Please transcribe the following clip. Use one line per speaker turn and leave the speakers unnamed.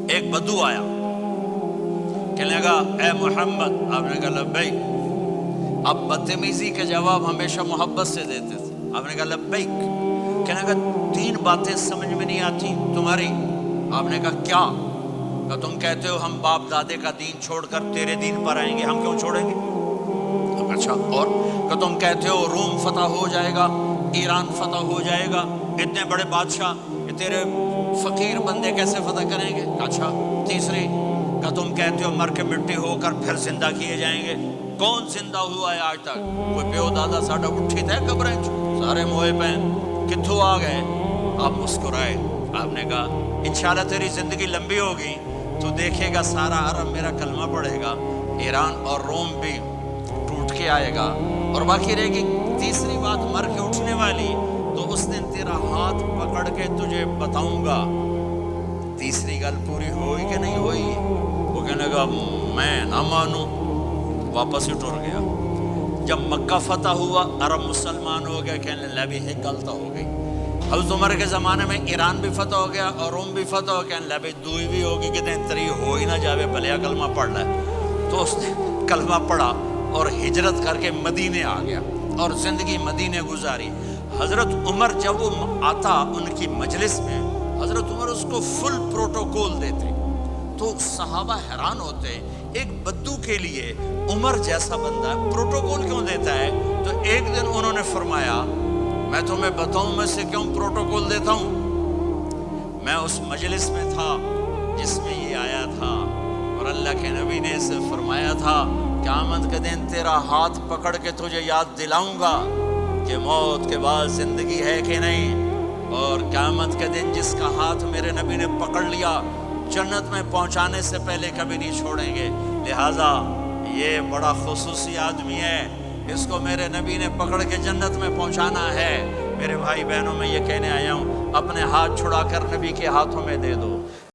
ایک بدو آیا، کہنے لگا اے محمد، آپ نے کہا لبیک۔ آپ بدتمیزی کے جواب ہمیشہ محبت سے دیتے تھے، آپ نے کہا لبیک۔ کہنے لگا 3 باتیں سمجھ میں نہیں آتی تمہاری۔ آپ نے کہا کیا؟ کہ تم کہتے ہو ہم باپ دادے کا دین چھوڑ کر تیرے دین پر آئیں گے، ہم کیوں چھوڑیں گے؟ اچھا، اور کہ تم کہتے ہو روم فتح ہو جائے گا، ایران فتح ہو جائے گا، اتنے بڑے بادشاہ کہ تیرے فقیر بندے کیسے فتح کریں گے؟ اچھا، تیسری کہ تم کہتے ہو مر کے مٹی ہو کر پھر زندہ کیے جائیں گے، کون زندہ ہوا ہے آج تک؟ کوئی پیو دادا ساڈا اٹھی تھے قبریں سارے موئے پہ کتھوں آ گئے؟ آپ مسکرائے، آپ نے کہا انشاءاللہ تیری زندگی لمبی ہوگی تو دیکھے گا سارا عرب میرا کلمہ پڑھے گا، ایران اور روم بھی ٹوٹ کے آئے گا، اور باقی رہے گی تیسری بات مر کے اٹھنے والی، تو اس دن تیرا ہاتھ پکڑ کے تجھے بتاؤں گا۔ تیسری گل پوری ہوئی کہ نہیں ہوئی؟ وہ کہنے لگا میں نہ مانوں، واپس ہی ٹر گیا۔ جب مکہ فتح ہوا، عرب مسلمان ہو گئے، کہنے لگا بھی ایک غلطی ہو گئی۔ حضرت عمر کے زمانے میں ایران بھی فتح ہو گیا اور روم بھی فتح ہو گیا، کہنے لگا بھی دوئی بھی ہوگی، کتنے تری ہو ہی نہ جاوے، بھلیا کلمہ پڑھ لے۔ تو اس نے کلمہ پڑھا اور ہجرت کر کے مدینے آ گیا اور زندگی مدینے گزاری۔ حضرت عمر جب وہ آتا ان کی مجلس میں، حضرت عمر اس کو فل پروٹوکول دیتے، تو صحابہ حیران ہوتے، ایک بدو کے لیے عمر جیسا بندہ پروٹوکول کیوں دیتا ہے؟ تو ایک دن انہوں نے فرمایا میں تمہیں بتاؤں میں سے کیوں پروٹوکول دیتا ہوں؟ میں اس مجلس میں تھا جس میں یہ آیا تھا، اور اللہ کے نبی نے اسے فرمایا تھا قیامت کے دن تیرا ہاتھ پکڑ کے تجھے یاد دلاؤں گا کہ موت کے بعد زندگی ہے کہ نہیں، اور قیامت کے دن جس کا ہاتھ میرے نبی نے پکڑ لیا جنت میں پہنچانے سے پہلے کبھی نہیں چھوڑیں گے۔ لہٰذا یہ بڑا خصوصی آدمی ہے، اس کو میرے نبی نے پکڑ کے جنت میں پہنچانا ہے۔ میرے بھائی بہنوں، میں یہ کہنے آیا ہوں اپنے ہاتھ چھڑا کر نبی کے ہاتھوں میں دے دو۔